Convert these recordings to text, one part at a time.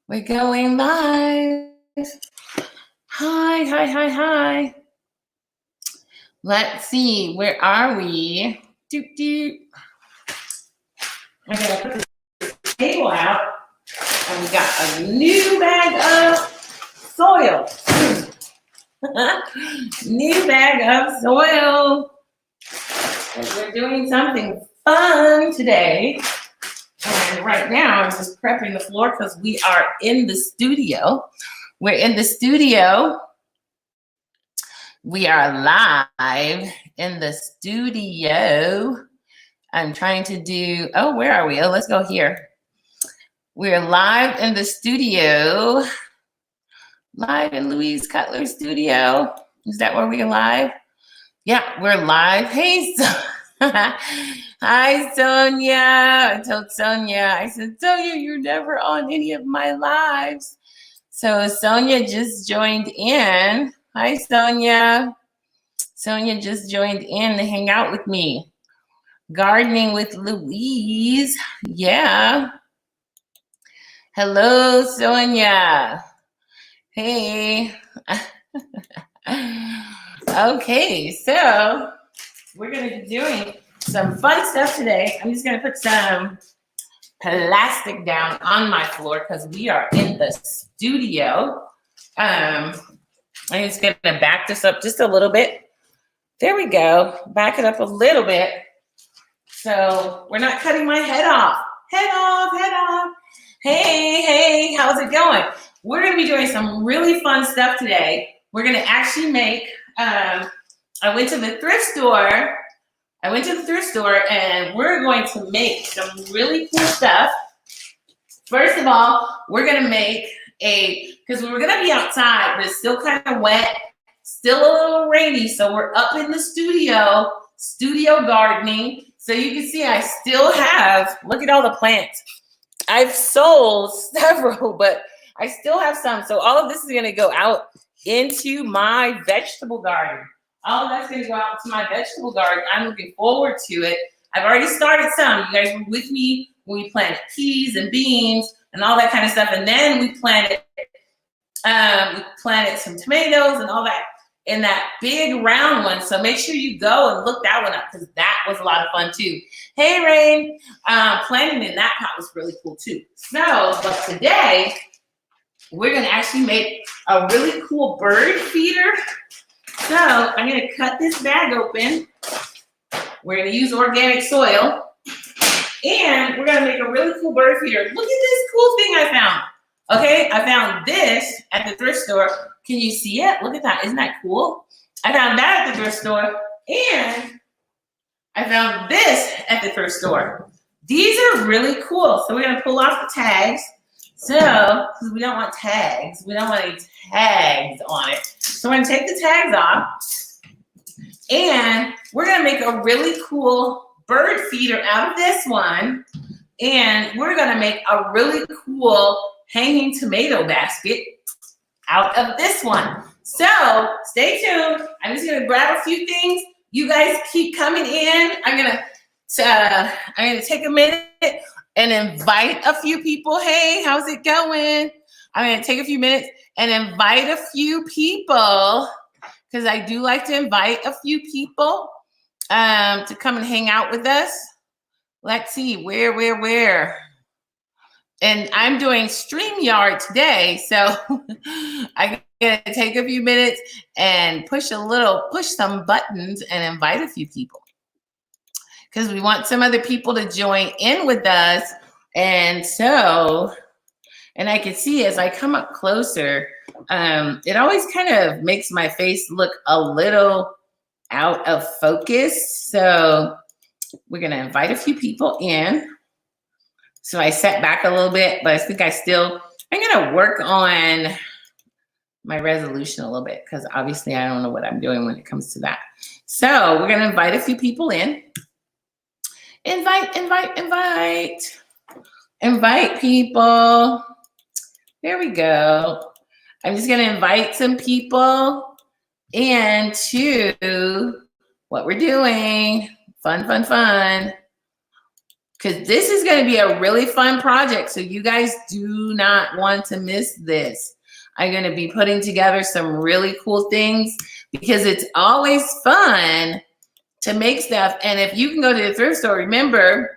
We're going live. Hi, hi, hi, hi. Let's see, where are we? Doop, doop. I gotta put the table out, and we got a new bag of soil. New bag of soil. And we're doing something fun today. And right now, I'm just prepping the floor because we are in the studio. We're in the studio. We are live in the studio. I'm trying to do, oh, where are we? Oh, let's go here. We're live in the studio. Live in Louise Cutler's studio. Is that where we're live? Yeah, we're live. Hey, hi, Sonia. I told Sonia, I said, Sonia, you're never on any of my lives. So Sonia just joined in. Hi, Sonia. Sonia just joined in to hang out with me. Gardening with Louise. Yeah. Hello, Sonia. Hey. Okay, so we're going to be doing some fun stuff today. I'm just going to put some plastic down on my floor because we are in the studio. I'm just going to back this up just a little bit. There we go. Back it up a little bit. So we're not cutting my head off. Head off, head off. Hey, hey, how's it going? We're going to be doing some really fun stuff today. We're going to actually make, I went to the thrift store and we're going to make some really cool stuff. First of all, we're going to make because we're going to be outside, but it's still kind of wet, still a little rainy. So we're up in the studio gardening. So you can see I still have, look at all the plants. I've sold several, but I still have some. So all of this is going to go out into my vegetable garden. All of that's going to go out to my vegetable garden. I'm looking forward to it. I've already started some. You guys were with me when we planted peas and beans and all that kind of stuff. And then we planted some tomatoes and all that in that big round one. So make sure you go and look that one up because that was a lot of fun too. Hey, Rain. Planting in that pot was really cool too. So, but today we're going to actually make a really cool bird feeder. So I'm going to cut this bag open. We're going to use organic soil. And we're going to make a really cool bird feeder. Look at this cool thing I found. Okay, I found this at the thrift store. Can you see it? Look at that. Isn't that cool? I found that at the thrift store. And I found this at the thrift store. These are really cool. So we're going to pull off the tags. So, because we don't want tags. We don't want any tags on it. So we're going to take the tags off. And we're going to make a really cool bird feeder out of this one. And we're going to make a really cool hanging tomato basket out of this one. So stay tuned. I'm just going to grab a few things. You guys keep coming in. I'm going to take a minute and invite a few people. Hey, how's it going? I'm going to take a few minutes and invite a few people because I do like to invite a few people to come and hang out with us. Let's see, where? And I'm doing StreamYard today, so I'm going to take a few minutes and push some buttons and invite a few people. Because we want some other people to join in with us. And so, and I can see as I come up closer, it always kind of makes my face look a little out of focus. So we're going to invite a few people in. So I set back a little bit, but I think I'm going to work on my resolution a little bit because obviously I don't know what I'm doing when it comes to that. So we're going to invite a few people in. Invite people. There we go. I'm just going to invite some people into what we're doing. Fun. because this is going to be a really fun project. So you guys do not want to miss this. I'm going to be putting together some really cool things because it's always fun to make stuff. And if you can go to the thrift store, remember,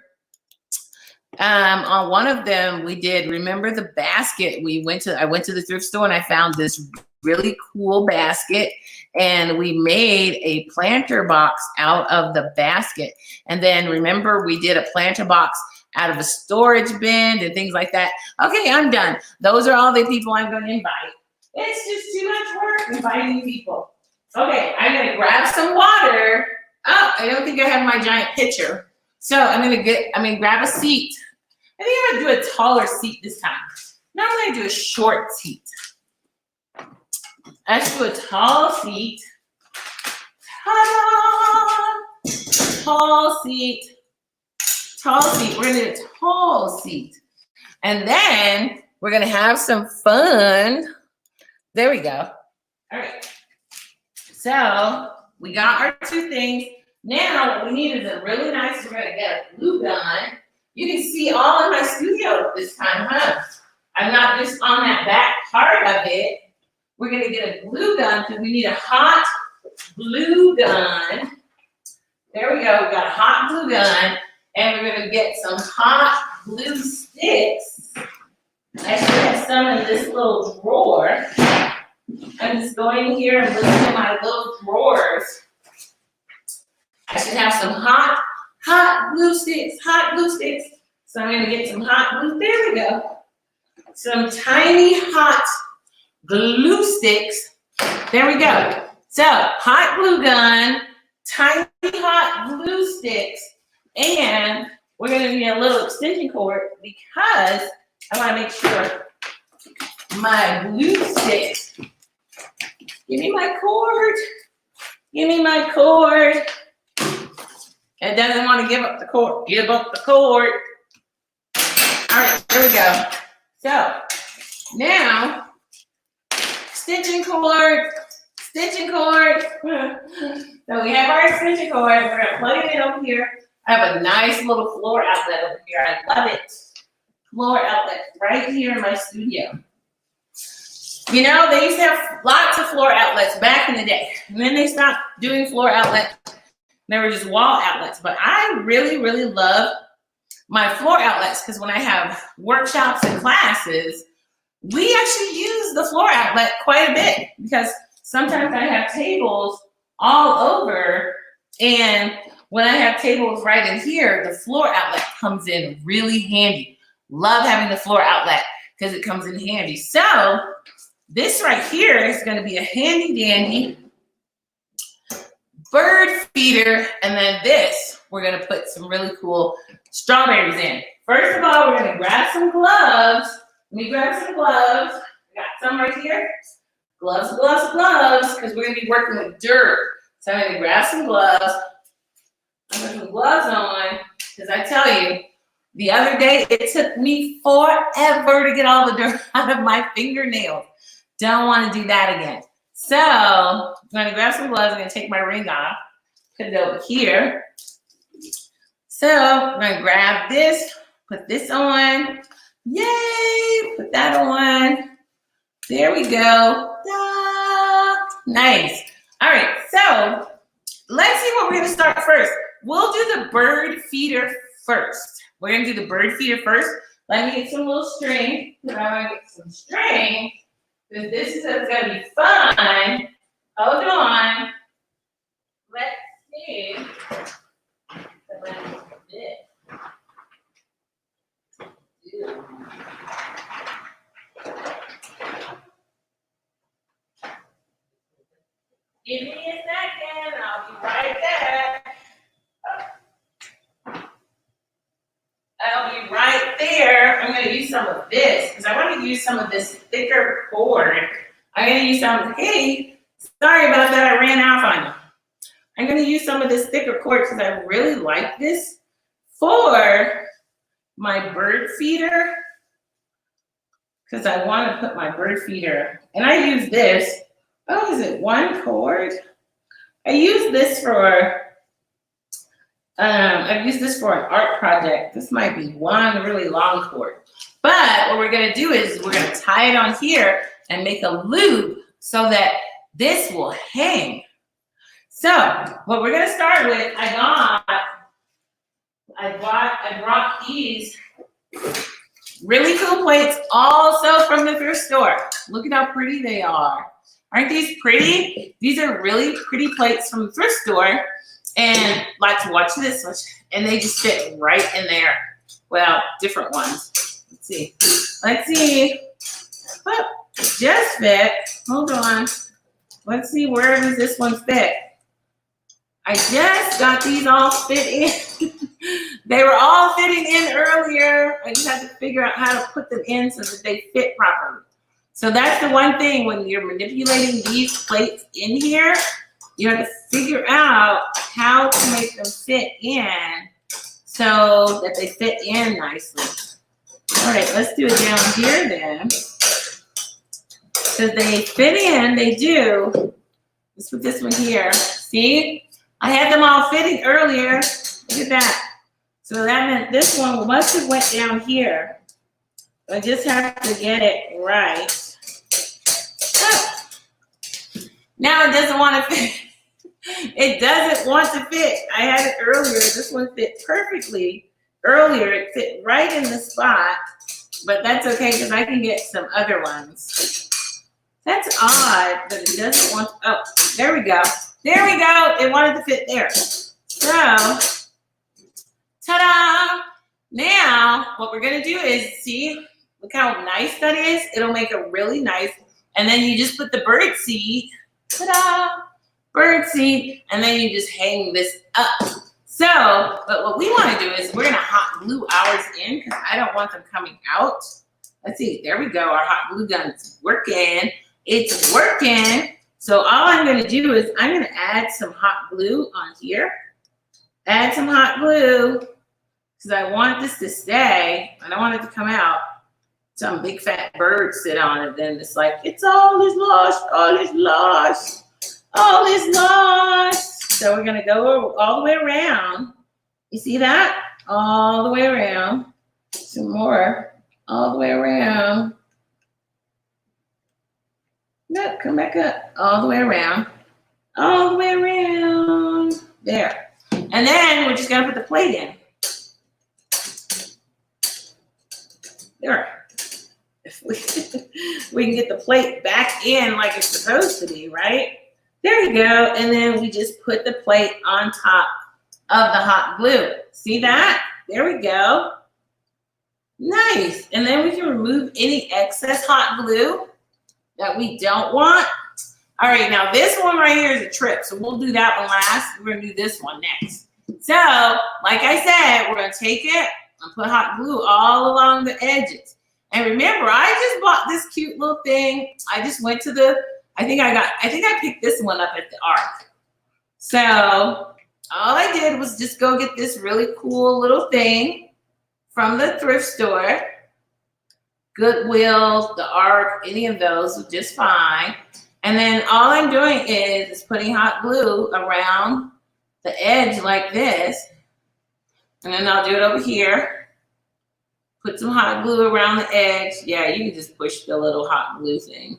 on one of them we did, remember the basket I went to the thrift store and I found this really cool basket, and we made a planter box out of the basket. And then remember, we did a planter box out of a storage bin and things like that. Okay, I'm done. Those are all the people I'm going to invite. It's just too much work inviting people. Okay, I'm going to grab some water. Oh, I don't think I have my giant pitcher. So I'm going to grab a seat. I think I'm going to do a taller seat this time. Normally I do a short seat. Let's do a tall seat. Ta-da! Tall seat. Tall seat. We're going to do a tall seat. And then we're going to have some fun. There we go. All right. So we got our two things. Now what we need is a really nice, we're going to get a glue gun. You can see all in my studio this time, huh? I'm not just on that back part of it. We're going to get a glue gun because we need a hot glue gun. There we go. We got a hot glue gun. And we're going to get some hot glue sticks. I should have some in this little drawer. I'm just going here and looking at my little drawers. I should have some hot glue sticks, hot glue sticks. So I'm going to get some hot glue. There we go. Some tiny hot glue sticks. There we go. So hot glue gun, tiny hot glue sticks, and we're going to need a little extension cord because I want to make sure my glue sticks. Give me my cord. Give me my cord. It doesn't want to give up the cord. Give up the cord. All right, there we go. So now, extension cord, extension cord. So we have our extension cord. We're going to plug it in over here. I have a nice little floor outlet over here. I love it. Floor outlet right here in my studio. You know, they used to have lots of floor outlets back in the day. And then they stopped doing floor outlets. They were just wall outlets. But I really, really love my floor outlets because when I have workshops and classes, we actually use the floor outlet quite a bit because sometimes I have tables all over, and when I have tables right in here, the floor outlet comes in really handy. Love having the floor outlet because it comes in handy. So this right here is going to be a handy dandy bird feeder, and then this we're going to put some really cool strawberries in. First of all, we're going to grab some gloves. Let me grab some gloves. I got some right here. Gloves, gloves, gloves, because we're going to be working with dirt. So I'm going to grab some gloves. I'm going to put gloves on because I tell you, the other day it took me forever to get all the dirt out of my fingernails. Don't want to do that again. So I'm going to grab some gloves. I'm going to take my ring off, put it over here. So I'm going to grab this, put this on. Yay! Put that on. There we go. Da! Nice. All right, so let's see what we're going to start first. We'll do the bird feeder first. We're going to do the bird feeder first. Let me get some little string. I'm going to get some string. Because this is going to be fun. Hold on. Let's see. Give me a second. I'll be right there. I'll be right there. I'm going to use some of this because I want to use some of this thicker cord. I'm going to use some, hey, sorry about that. I ran off on you. I'm going to use some of this thicker cord because I really like this for my bird feeder because I want to put my bird feeder, and I use this. Oh, is it one cord? I use this for I've used this for an art project. This might be one really long cord. But what we're gonna do is we're gonna tie it on here and make a loop so that this will hang. So what we're gonna start with, I brought these really cool plates also from the thrift store. Look at how pretty they are. Aren't these pretty? These are really pretty plates from the thrift store. And like to watch this one. And they just fit right in there. Well, different ones. Let's see. Let's see. Oh, just fit. Hold on. Let's see, where does this one fit? I just got these all fit in. They were all fitting in earlier. I just had to figure out how to put them in so that they fit properly. So that's the one thing when you're manipulating these plates in here, you have to figure out how to make them fit in so that they fit in nicely. All right, let's do it down here then. Because they fit in, they do. Let's put this one here. See? I had them all fitting earlier. Look at that. So that meant this one must have went down here. I just have to get it right. Oh. Now it doesn't want to fit. It doesn't want to fit. I had it earlier. This one fit perfectly. Earlier, it fit right in the spot. But that's okay because I can get some other ones. That's odd that it doesn't want to. Oh, there we go. There we go. It wanted to fit there. So, ta-da! Now, what we're going to do is, see, look how nice that is? It'll make a really nice, and then you just put the bird seed, ta-da! Bird seed, and then you just hang this up. So, but what we want to do is we're going to hot glue ours in because I don't want them coming out. Let's see. There we go. Our hot glue gun's working. It's working. So all I'm going to do is I'm going to add some hot glue on here. Add some hot glue because I want this to stay. I don't want it to come out. Some big fat bird sit on it. Then it's like, it's all is lost. All is lost. All is lost. So we're going to go all the way around. You see that? All the way around. Some more. All the way around. No, come back up. All the way around. All the way around. There. And then we're just going to put the plate in. There. If we can get the plate back in like it's supposed to be, right? There you go. And then we just put the plate on top of the hot glue. See that? There we go. Nice. And then we can remove any excess hot glue that we don't want. All right, now this one right here is a trip, so we'll do that one last. We're gonna do this one next. So, like I said, we're gonna take it and put hot glue all along the edges. And remember, I just bought this cute little thing. I just went to the, I think I picked this one up at the Ark. So all I did was just go get this really cool little thing from the thrift store. Goodwill, the Ark, any of those are just fine. And then all I'm doing is putting hot glue around the edge like this. And then I'll do it over here. Put some hot glue around the edge. Yeah, you can just push the little hot glue thing.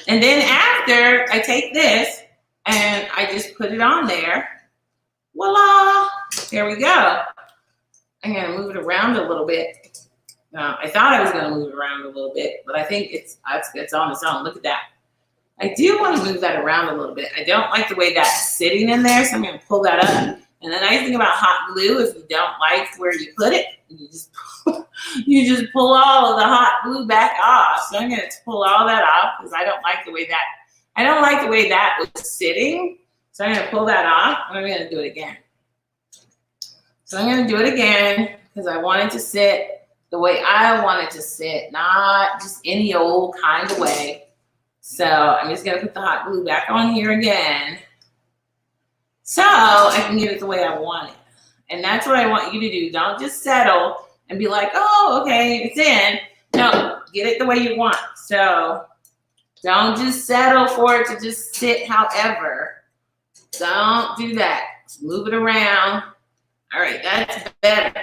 And then after, I take this and I just put it on there. Voila! There we go. I'm gonna move it around a little bit. I thought I was gonna move it around a little bit, but I think it's on its own. Look at that. I do want to move that around a little bit. I don't like the way that's sitting in there, so I'm gonna pull that up. And the nice thing about hot glue, if you don't like where you put it, you just pull all of the hot glue back off. So I'm gonna pull all that off because I don't like the way that was sitting. So I'm gonna pull that off and I'm gonna do it again. So I'm gonna do it again because I want it to sit the way I want it to sit, not just any old kind of way. So I'm just gonna put the hot glue back on here again so I can get it the way I want it. And that's what I want you to do. Don't just settle and be like, oh, okay, it's in. No, get it the way you want. So don't just settle for it to just sit however. Don't do that. Just move it around. All right, that's better.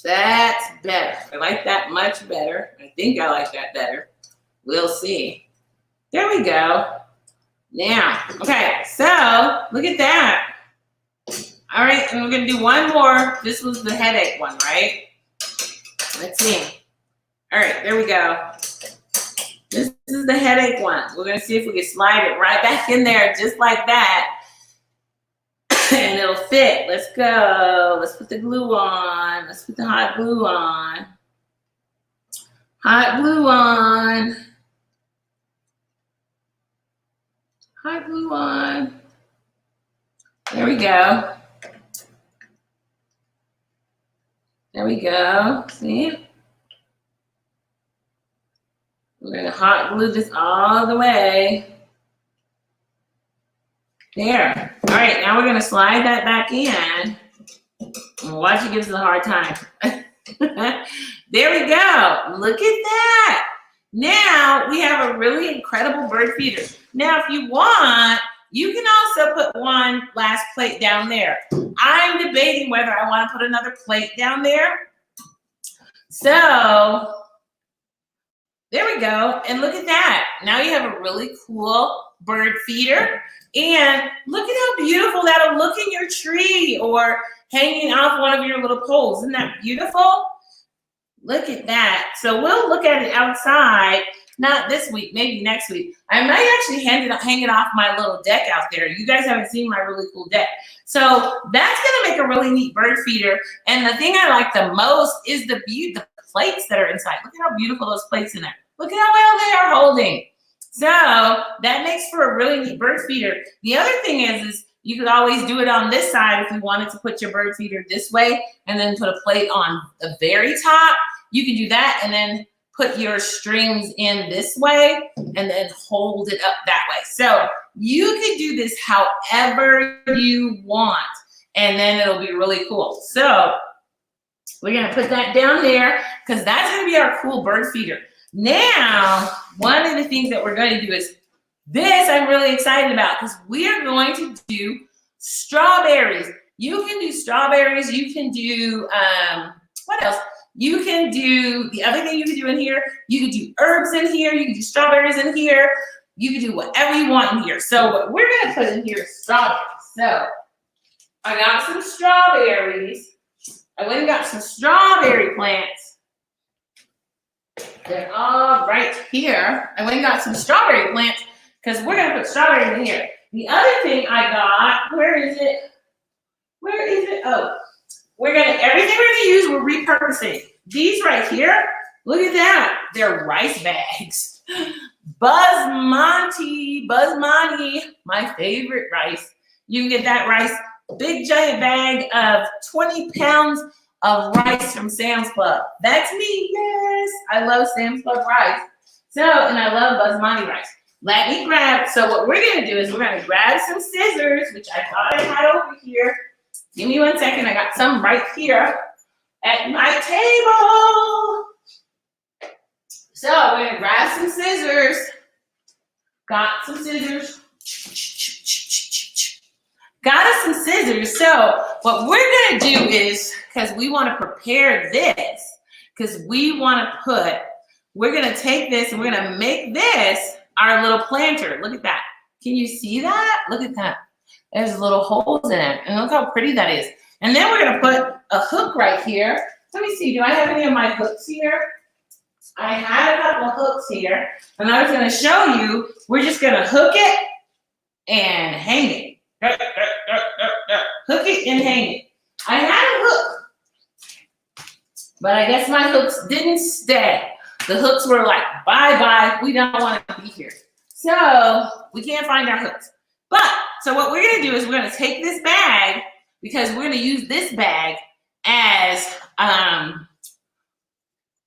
That's better. I like that much better. I think I like that better. We'll see. There we go. Now, okay, so look at that. All right, and we're gonna do one more. This was the headache one, right? Let's see. All right, there we go. This is the headache one. We're gonna see if we can slide it right back in there just like that. And it'll fit. Let's go. Let's put the glue on. Let's put the hot glue on. Hot glue on. Hot glue on. There we go. There we go. See? We're going to hot glue this all the way. There. All right, now we're going to slide that back in. And watch it gives us a hard time. There we go. Look at that. Now we have a really incredible bird feeder. Now, if you want, you can also put one last plate down there. I'm debating whether I want to put another plate down there. So there we go. And look at that. Now you have a really cool bird feeder. And look at how beautiful that'll look in your tree or hanging off one of your little poles. Isn't that beautiful? Look at that. So we'll look at it outside, not this week, maybe next week. I might actually hang it off my little deck out there. You guys haven't seen my really cool deck. So that's gonna make a really neat bird feeder. And the thing I like the most is the plates that are inside. Look at how beautiful those plates in there. Look at how well they are holding. So that makes for a really neat bird feeder. The other thing is you could always do it on this side if you wanted to put your bird feeder this way and then put a plate on the very top. You can do that and then put your strings in this way and then hold it up that way. So you can do this however you want and then it'll be really cool. So we're gonna put that down there because that's gonna be our cool bird feeder. Now, one of the things that we're going to do is this I'm really excited about because we are going to do strawberries. You can do strawberries. You can do, what else? You can do, the other thing you can do in here, you can do herbs in here. You can do strawberries in here. You can do whatever you want in here. So what we're going to put in here is strawberries. So I got some strawberries. I went and got some strawberry plants. They're all right here. I went and got some strawberry plants because we're going to put strawberries in here. The other thing I got, where is it? Where is it? Oh, everything we're going to use, we're repurposing. These right here, look at that. They're rice bags. Basmati, my favorite rice. You can get that rice, big giant bag of 20 pounds of rice from Sam's Club. That's me, yes. I love Sam's Club rice. So, and I love basmati rice. Let me grab, so what we're gonna do is we're gonna grab some scissors, which I thought I had over here. Give me 1 second, I got some right here at my table. So we're gonna grab some scissors. Got some scissors. Got us some scissors. So what we're gonna do is, because we want to prepare this, because we want to put, we're gonna take this and we're gonna make this our little planter. Look at that. Can you see that? Look at that. There's little holes in it. And look how pretty that is. And then we're gonna put a hook right here. Let me see, do I have any of my hooks here? I had a couple of hooks here. And I was gonna show you, we're just gonna hook it and hang it. Hook it and hang it. I had a hook, but I guess my hooks didn't stay. The hooks were like, bye-bye, we don't want to be here. So we can't find our hooks. But, so what we're going to do is we're going to take this bag, because we're going to use this bag as,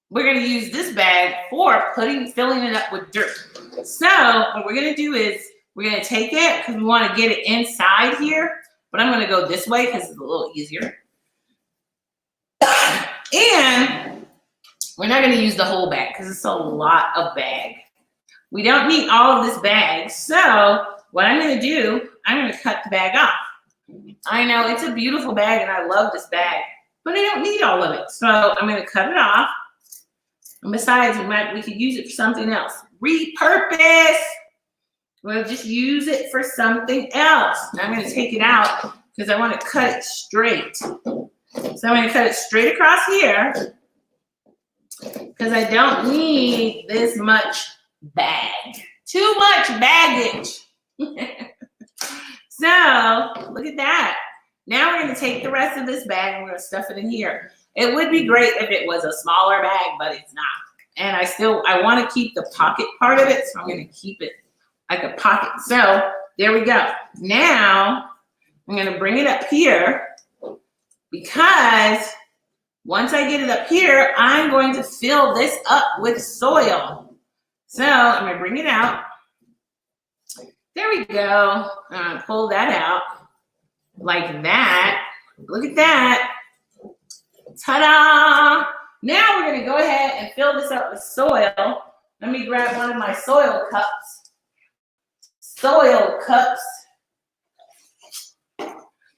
we're going to use this bag for filling it up with dirt. So what we're going to do is we're going to take it because we want to get it inside here. But I'm going to go this way because it's a little easier. And we're not going to use the whole bag because it's a lot of bag. We don't need all of this bag. So what I'm going to do, I'm going to cut the bag off. I know it's a beautiful bag and I love this bag, but I don't need all of it. So I'm going to cut it off. And besides, we could use it for something else. Repurpose. We'll just use it for something else. Now I'm going to take it out because I want to cut it straight. So I'm going to cut it straight across here because I don't need this much bag. Too much baggage. So look at that. Now we're going to take the rest of this bag and we're going to stuff it in here. It would be great if it was a smaller bag, but it's not. And I want to keep the pocket part of it, so I'm going to keep it like a pocket. So there we go. Now I'm going to bring it up here because once I get it up here, I'm going to fill this up with soil. So I'm going to bring it out. There we go. I'm going to pull that out like that. Look at that. Ta-da! Now we're going to go ahead and fill this up with soil. Let me grab one of my soil cups. Soil cups.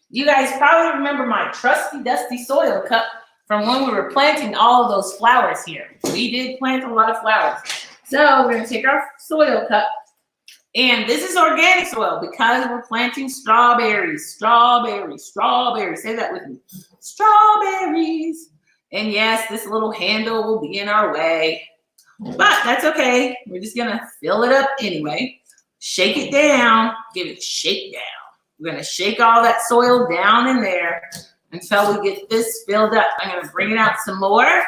You guys probably remember my trusty, dusty soil cup from when we were planting all of those flowers here. We did plant a lot of flowers. So we're going to take our soil cup. And this is organic soil because we're planting strawberries. Strawberries, strawberries. Say that with me. Strawberries. And yes, this little handle will be in our way, but that's okay. We're just gonna fill it up anyway. Shake it down, give it a shake down. We're gonna shake all that soil down in there until we get this filled up. I'm gonna bring it out some more.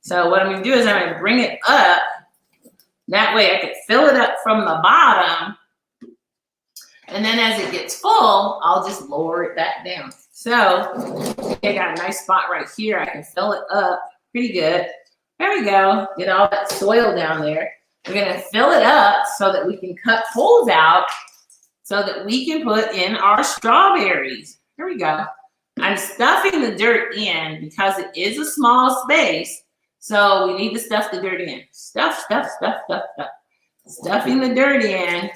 So what I'm gonna do is I'm gonna bring it up. That way I can fill it up from the bottom. And then as it gets full, I'll just lower it back down. So I got a nice spot right here. I can fill it up pretty good. There we go. Get all that soil down there. We're going to fill it up so that we can cut holes out so that we can put in our strawberries. Here we go. I'm stuffing the dirt in because it is a small space. So we need to stuff the dirt in. Stuff, stuff, stuff, stuff, stuff. Stuffing the dirt in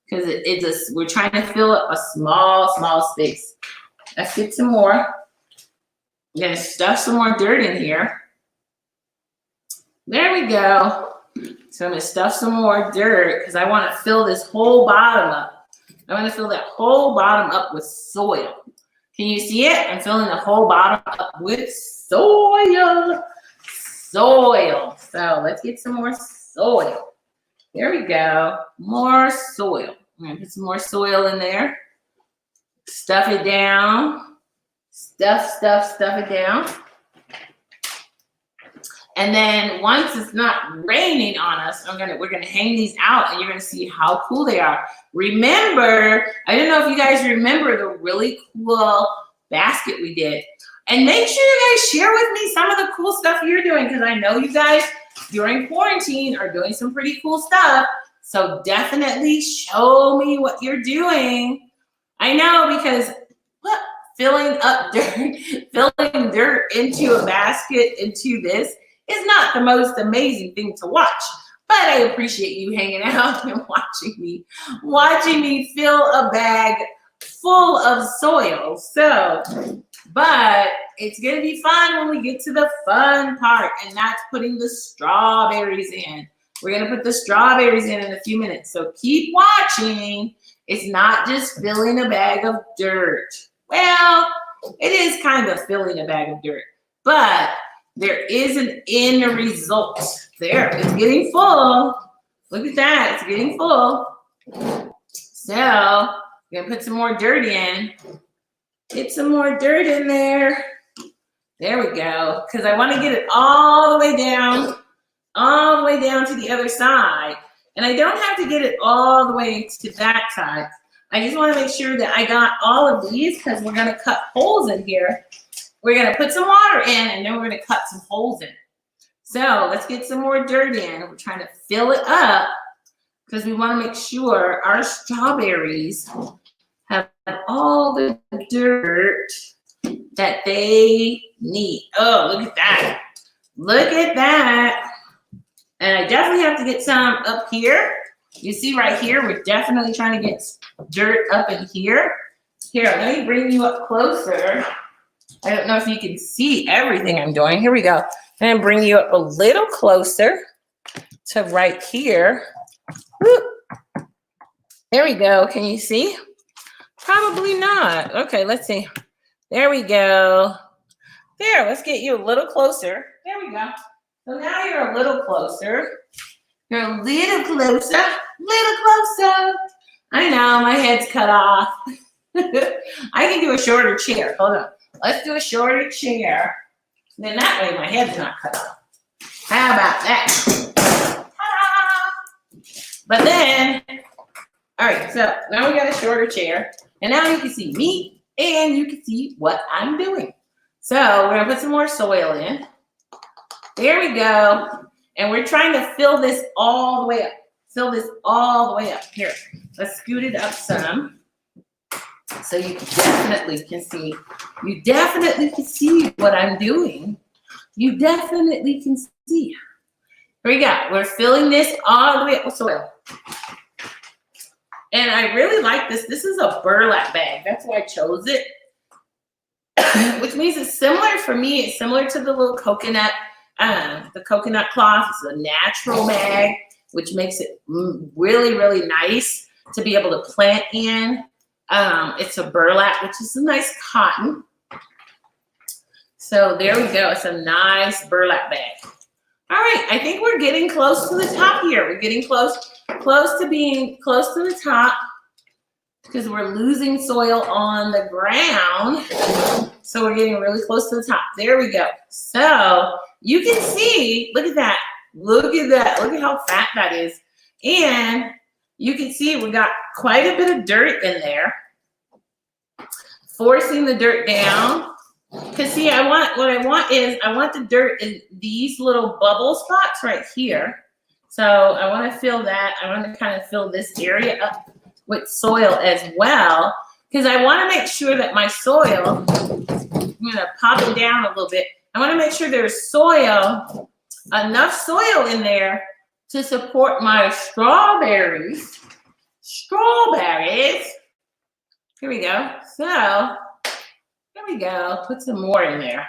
because we're trying to fill up a small space. Let's get some more. I'm gonna stuff some more dirt in here. There we go. So I'm gonna stuff some more dirt because I want to fill this whole bottom up. I want to fill that whole bottom up with soil. Can you see it? I'm filling the whole bottom up with soil. Soil. So let's get some more soil. There we go. More soil. I'm gonna put some more soil in there. Stuff it down. Stuff it down. And then once it's not raining on us, we're gonna hang these out and you're gonna see how cool they are. Remember, I don't know if you guys remember the really cool basket we did. And make sure you guys share with me some of the cool stuff you're doing because I know you guys during quarantine are doing some pretty cool stuff. So definitely show me what you're doing. I know because filling dirt into a basket into this is not the most amazing thing to watch. But I appreciate you hanging out and watching me fill a bag full of soil. So, but it's gonna be fun when we get to the fun part, and that's putting the strawberries in. We're gonna put the strawberries in a few minutes. So keep watching. It's not just filling a bag of dirt. Well, it is kind of filling a bag of dirt, but there is an end result. There, it's getting full. Look at that, it's getting full. So, we're gonna put some more dirt in. Get some more dirt in there. There we go, because I wanna get it all the way down to the other side. And I don't have to get it all the way to that side. I just want to make sure that I got all of these because we're going to cut holes in here. We're going to put some water in and then we're going to cut some holes in. So let's get some more dirt in. We're trying to fill it up because we want to make sure our strawberries have all the dirt that they need. Oh, look at that. Look at that. And I definitely have to get some up here. You see right here, we're definitely trying to get dirt up in here. Here, let me bring you up closer. I don't know if you can see everything I'm doing. Here we go. I'm gonna bring you up a little closer to right here. Whoop. There we go. Can you see? Probably not. Okay, let's see. There we go. There, let's get you a little closer. There we go. So now you're a little closer. You're a little closer. Little closer. I know, my head's cut off. I can do a shorter chair. Hold on. Let's do a shorter chair. Then that way my head's not cut off. How about that? Ta-da! But then, all right, so now we got a shorter chair. And now you can see me and you can see what I'm doing. So we're gonna put some more soil in. There we go. And we're trying to fill this all the way up. Fill this all the way up. Here, let's scoot it up some. So you definitely can see. You definitely can see what I'm doing. You definitely can see. Here we go. We're filling this all the way up with soil. And I really like this. This is a burlap bag. That's why I chose it. Which means it's similar for me. It's similar to the little coconut, the coconut cloth. It's a natural bag, which makes it really, really nice to be able to plant in. It's a burlap, which is a nice cotton. So there we go. It's a nice burlap bag. All right, I think we're getting close to the top here. We're getting close to being close to the top because we're losing soil on the ground. So we're getting really close to the top. There we go. So you can see, look at that. Look at that. Look at how fat that is. And you can see we got quite a bit of dirt in there. Forcing the dirt down. Because see, what I want the dirt in these little bubble spots right here. So I want to fill that. I want to kind of fill this area up with soil as well. Because I want to make sure that my soil, I'm going to pop it down a little bit. I want to make sure there's soil, enough soil in there to support my strawberries. Strawberries. Here we go. So there we go. Put some more in there.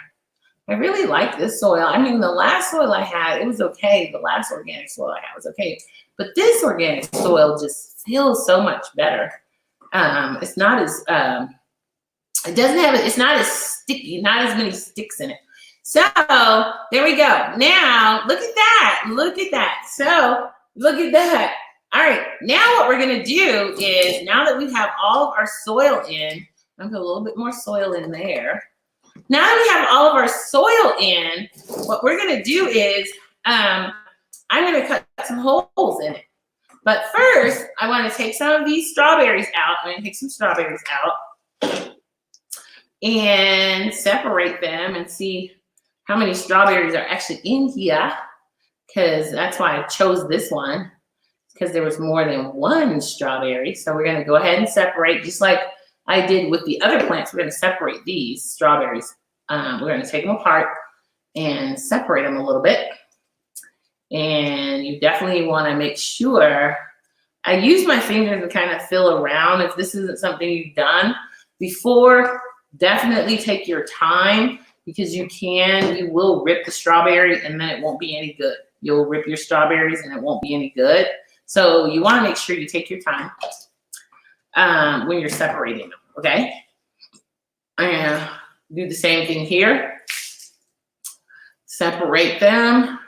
I really like this soil. I mean, the last soil I had, it was okay. The last organic soil I had was okay. But this organic soil just feels so much better. It's not as, it's not as sticky, not as many sticks in it. So there we go. Now, look at that. Look at that. So look at that. All right. Now what we're going to do is, now that we have all of our soil in, I'm going to put a little bit more soil in there. Now that we have all of our soil in, what we're going to do is I'm going to cut some holes in it. But first, I want to take some of these strawberries out. I'm going to take some strawberries out and separate them and see how many strawberries are actually in here, because that's why I chose this one, because there was more than one strawberry. So we're going to go ahead and separate, just like I did with the other plants. We're going to separate these strawberries. We're going to take them apart and separate them a little bit. And you definitely want to make sure, I use my fingers to kind of feel around. If this isn't something you've done before, definitely take your time, because you will rip the strawberry and then it won't be any good. You'll rip your strawberries and it won't be any good. So you want to make sure you take your time when you're separating them, okay? And do the same thing here. Separate them.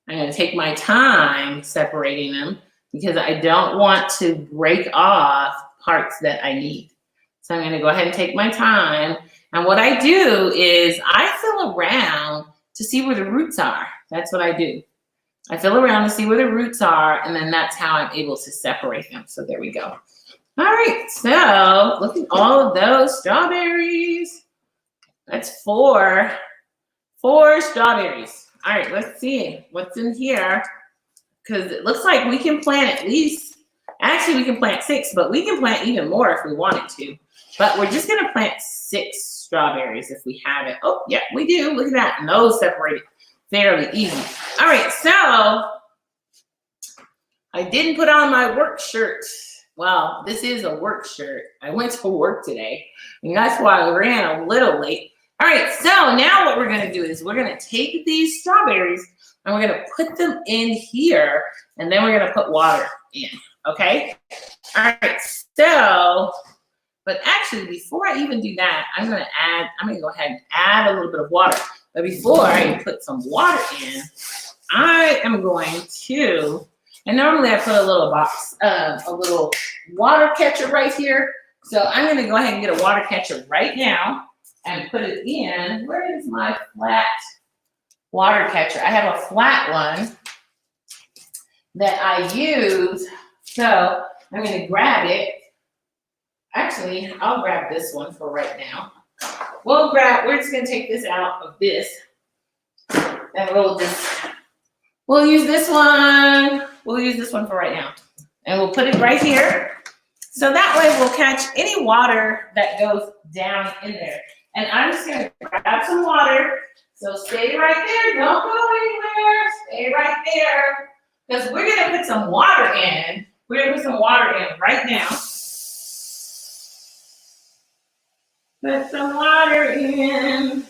I'm going to take my time separating them because I don't want to break off parts that I need. So I'm going to go ahead and take my time. And what I do is I feel around to see where the roots are. That's what I do. I feel around to see where the roots are, and then that's how I'm able to separate them. So there we go. All right, so look at all of those strawberries. That's four strawberries. All right, let's see what's in here, because it looks like we can plant at least, actually we can plant 6, but we can plant even more if we wanted to. But we're just gonna plant 6 strawberries if we have it. Oh, yeah, we do. Look at that. And those separated fairly easy. All right, so I didn't put on my work shirt. Well, this is a work shirt. I went to work today, and that's why I ran a little late. All right, so now what we're gonna do is we're gonna take these strawberries and we're gonna put them in here, and then we're gonna put water in, okay? All right, so, but actually before I even do that, I'm gonna go ahead and add a little bit of water. But before I put some water in, I am going to, and normally I put a little a little water catcher right here. So I'm gonna go ahead and get a water catcher right now and put it in. Where is my flat water catcher? I have a flat one that I use. So I'm gonna grab it. Actually, I'll grab this one for right now. We're just gonna take this out of this and we'll use this one. We'll use this one for right now. And we'll put it right here. So that way we'll catch any water that goes down in there. And I'm just gonna grab some water. So stay right there, don't go anywhere. Stay right there. Because we're gonna put some water in. We're gonna put some water in right now. Put some water in.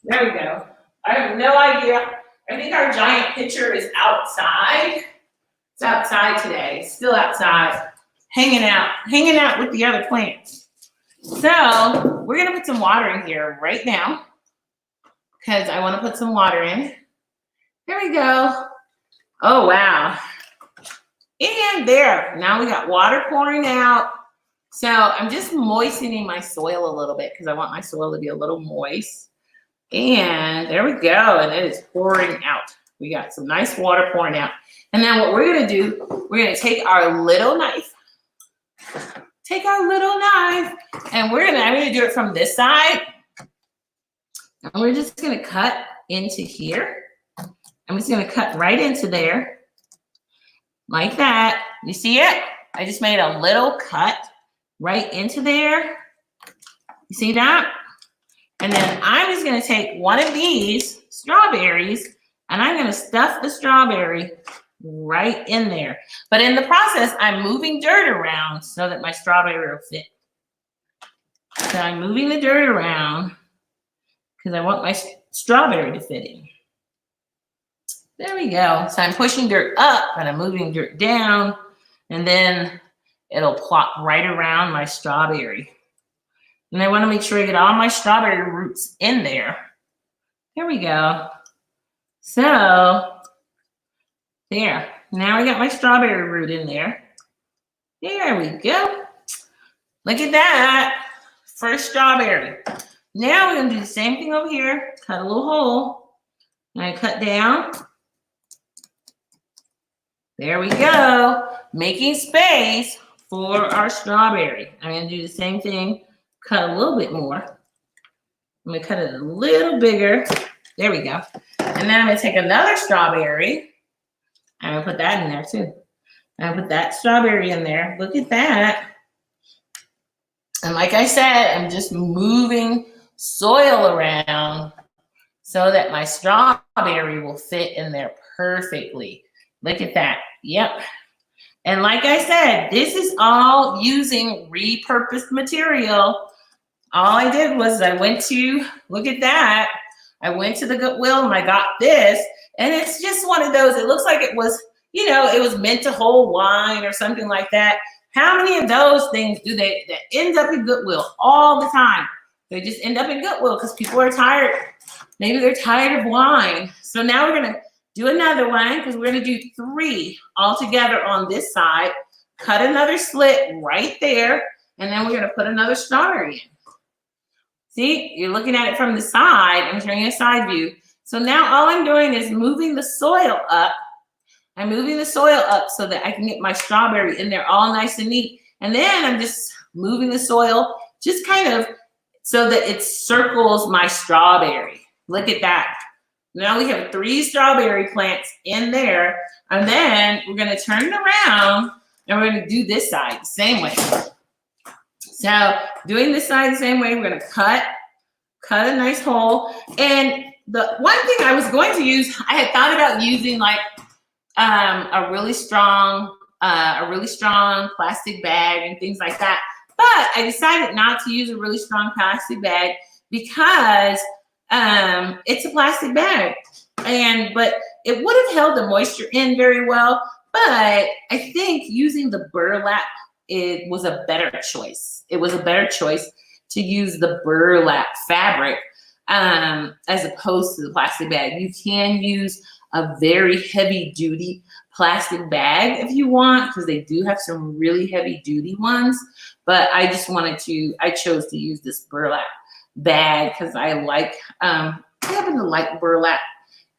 There we go. I have no idea. I think our giant pitcher is outside. It's outside today. It's still outside, hanging out with the other plants. So we're gonna put some water in here right now because I want to put some water in. There we go. Oh wow. And there. Now we got water pouring out. So I'm just moistening my soil a little bit because I want my soil to be a little moist. And there we go. And it is pouring out. We got some nice water pouring out. And then what we're going to do, we're going to take our little knife. Take our little knife. And I'm going to do it from this side. And we're just going to cut into here. I'm just going to cut right into there. Like that. You see it? I just made a little cut right into there. You see that? And then I'm just going to take one of these strawberries and I'm going to stuff the strawberry right in there. But in the process, I'm moving dirt around so that my strawberry will fit. So I'm moving the dirt around because I want my strawberry to fit in. There we go. So I'm pushing dirt up and I'm moving dirt down, and then it'll plop right around my strawberry. And I want to make sure I get all my strawberry roots in there. There we go. So there. Now I got my strawberry root in there. There we go. Look at that. First strawberry. Now we're going to do the same thing over here. Cut a little hole. And I cut down. There we go. Making space for our strawberry. I'm going to do the same thing. Cut a little bit more. I'm going to cut it a little bigger. There we go. And then I'm going to take another strawberry. I'm going to put that in there too. I'm going to put that strawberry in there. Look at that. And like I said, I'm just moving soil around so that my strawberry will fit in there perfectly. Look at that. Yep. And like I said, this is all using repurposed material. All I did was I went to, look at that. I went to the Goodwill and I got this. And it's just one of those, it looks like it was, you know, it was meant to hold wine or something like that. How many of those things do that end up in Goodwill all the time? They just end up in Goodwill because people are tired. Maybe they're tired of wine. So now we're going to do another one because we're going to do 3 all together on this side. Cut another slit right there. And then we're going to put another strawberry in. See, you're looking at it from the side. I'm showing you a side view. So now all I'm doing is moving the soil up. I'm moving the soil up so that I can get my strawberry in there all nice and neat. And then I'm just moving the soil just kind of so that it circles my strawberry. Look at that. Now we have 3 strawberry plants in there. And then we're going to turn it around and we're going to do this side the same way. So doing this side the same way, we're going to cut a nice hole. And the one thing I was going to use, I had thought about using like a really strong a really strong plastic bag and things like that. But I decided not to use a really strong plastic bag because it's a plastic bag. But it would have held the moisture in very well. But I think using the burlap, it was a better choice. It was a better choice to use the burlap fabric as opposed to the plastic bag. You can use a very heavy duty plastic bag if you want, because they do have some really heavy duty ones. But I chose to use this burlap bag because I happen to like burlap.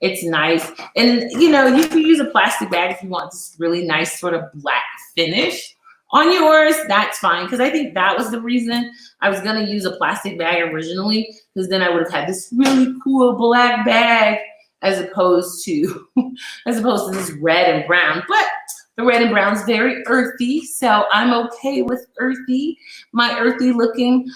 It's nice. And you can use a plastic bag if you want this really nice sort of black finish on yours. That's fine, because I think that was the reason I was going to use a plastic bag originally, because then I would have had this really cool black bag as opposed to this red and brown. But the red and brown is very earthy, so I'm okay with my earthy looking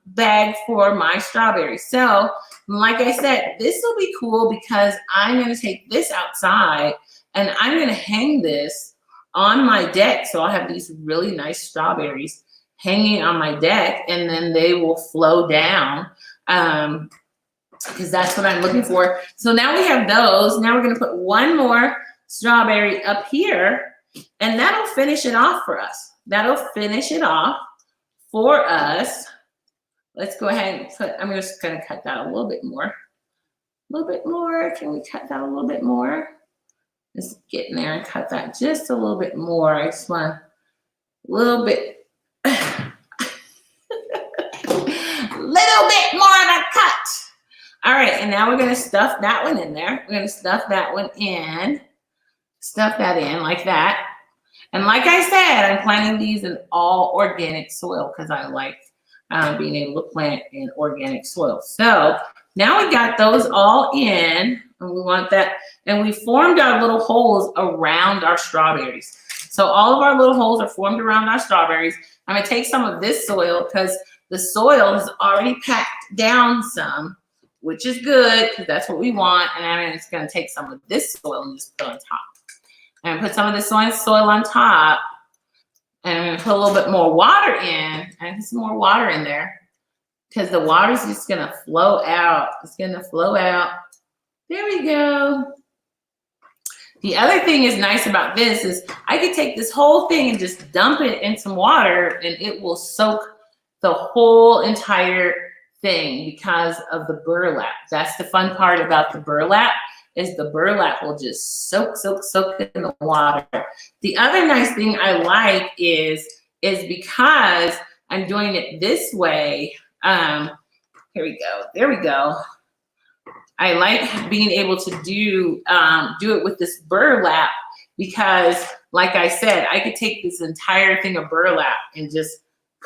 bag for my strawberries. So like I said, this will be cool because I'm going to take this outside and I'm going to hang this on my deck. So I'll have these really nice strawberries hanging on my deck, and then they will flow down because that's what I'm looking for. So now we have those. Now we're going to put one more strawberry up here, and that'll finish it off for us. That'll finish it off for us. Let's go ahead and I'm just going to cut that a little bit more. A little bit more. Can we cut that a little bit more? Just get in there and cut that just a little bit more. I just want a little bit, little bit more of a cut. All right, and now we're going to stuff that one in there. We're going to stuff that one in. Stuff that in like that. And like I said, I'm planting these in all organic soil because I like being able to plant in organic soil. So now we got those all in, and we want that. And we formed our little holes around our strawberries. So all of our little holes are formed around our strawberries. I'm going to take some of this soil because the soil has already packed down some, which is good because that's what we want. And I'm just going to take some of this soil and just put on top. And put some of this soil on top. And I'm going to put a little bit more water in. And put some more water in there because the water is just going to flow out. It's going to flow out. There we go. The other thing is nice about this is I could take this whole thing and just dump it in some water, and it will soak the whole entire thing because of the burlap. That's the fun part about the burlap, is the burlap will just soak in the water. The other nice thing I like is because I'm doing it this way. Here we go. There we go. I like being able to do it with this burlap because, like I said, I could take this entire thing of burlap and just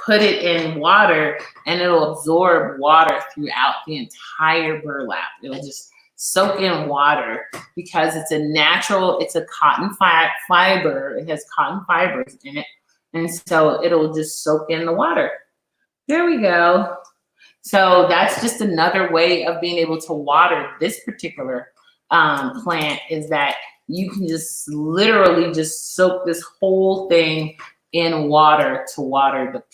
put it in water, and it'll absorb water throughout the entire burlap. It'll just soak in water because it's a cotton fiber. It has cotton fibers in it. And so it'll just soak in the water. There we go. So that's just another way of being able to water this particular plant, is that you can just literally just soak this whole thing in water to water the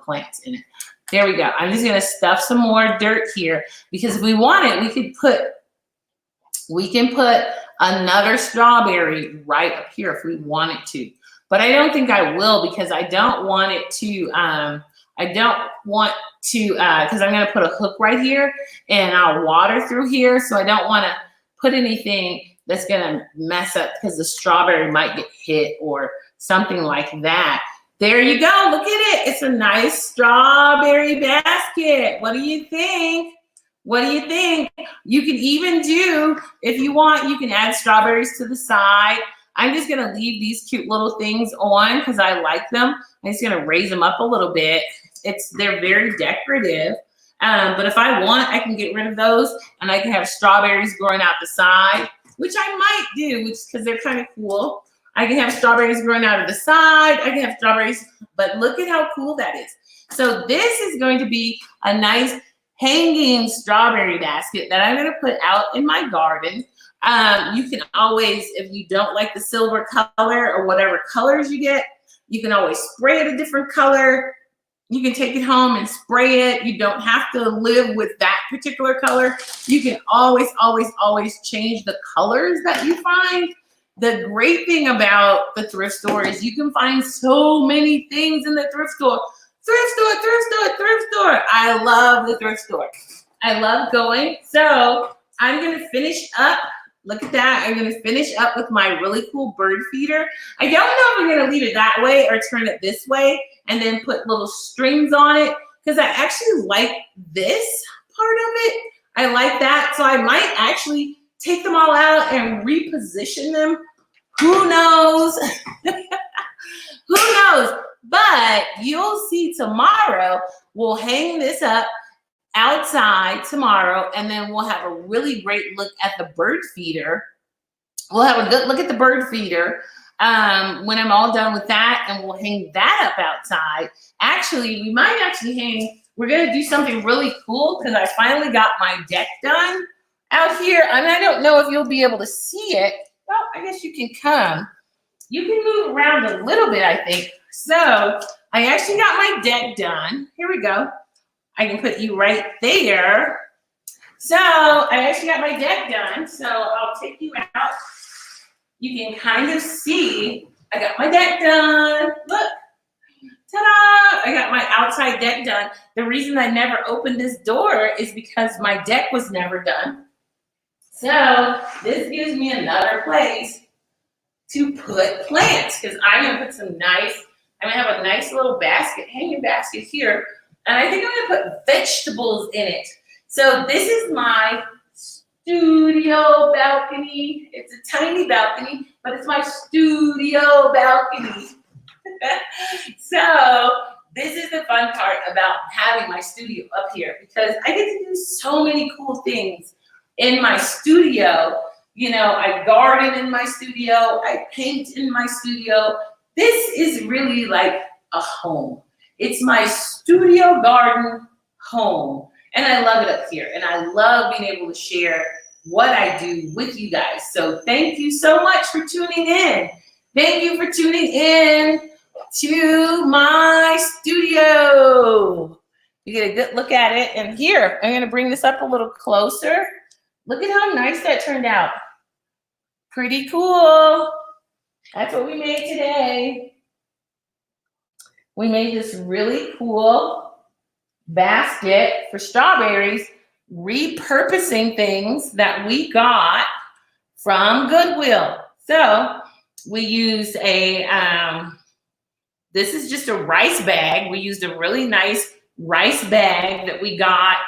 plants in it. There we go. I'm just gonna stuff some more dirt here because if we want it, we can put another strawberry right up here if we wanted to. But I don't think I will because I don't want it to, because I'm gonna put a hook right here and I'll water through here. So I don't wanna put anything that's gonna mess up because the strawberry might get hit or something like that. There you go, look at it. It's a nice strawberry basket. What do you think? What do you think? You can even do, if you want, you can add strawberries to the side. I'm just gonna leave these cute little things on because I like them. I'm just gonna raise them up a little bit. They're very decorative. But if I want, I can get rid of those and I can have strawberries growing out the side, which I might do, because they're kind of cool. I can have strawberries growing out of the side. I can have strawberries, but look at how cool that is. So this is going to be a nice hanging strawberry basket that I'm going to put out in my garden. You can always, if you don't like the silver color or whatever colors you get, you can always spray it a different color. You can take it home and spray it. You don't have to live with that particular color. You can always, always, always change the colors that you find. The great thing about the thrift store is you can find so many things in the thrift store. Thrift store, thrift store, thrift store. I love the thrift store. I love going. So I'm going to finish up. Look at that. I'm going to finish up with my really cool bird feeder. I don't know if I'm going to leave it that way or turn it this way and then put little strings on it, because I actually like this part of it. I like that. So I might actually take them all out and reposition them. Who knows? Who knows? But you'll see tomorrow. We'll hang this up outside tomorrow, and then we'll have a really great look at the bird feeder. We'll have a good look at the bird feeder when I'm all done with that, and we'll hang that up outside. Actually, we might actually hang, we're going to do something really cool because I finally got my deck done out here, and I don't know if you'll be able to see it. Well, I guess you can come. You can move around a little bit, I think. So I actually got my deck done. Here we go. I can put you right there. So I actually got my deck done. So I'll take you out. You can kind of see I got my deck done. Look. Ta-da! I got my outside deck done. The reason I never opened this door is because my deck was never done. So this gives me another place to put plants, because I'm going to put some nice, I'm going to have a nice little basket, hanging basket here. And I think I'm going to put vegetables in it. So this is my studio balcony. It's a tiny balcony, but it's my studio balcony. So this is the fun part about having my studio up here, because I get to do so many cool things in my studio. You know, I garden in my studio. I paint in my studio. This is really like a home. It's my studio garden home. And I love it up here. And I love being able to share what I do with you guys. So thank you so much for tuning in. Thank you for tuning in to my studio. You get a good look at it. And here, I'm going to bring this up a little closer. Look at how nice that turned out. Pretty cool. That's what we made today. We made this really cool basket for strawberries, repurposing things that we got from Goodwill. So we used a, this is just a rice bag. We used a really nice rice bag that we got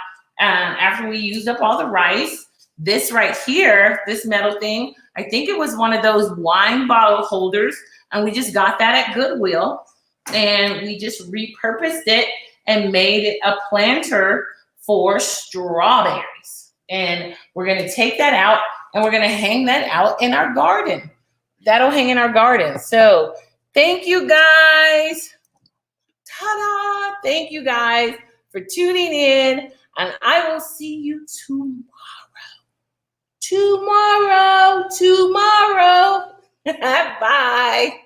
after we used up all the rice. This right here, this metal thing, I think it was one of those wine bottle holders, and we just got that at Goodwill, and we just repurposed it and made it a planter for strawberries. And we're going to take that out, and we're going to hang that out in our garden. That'll hang in our garden. So thank you guys. Ta-da! Thank you guys for tuning in, and I will see you tomorrow. Tomorrow. Bye.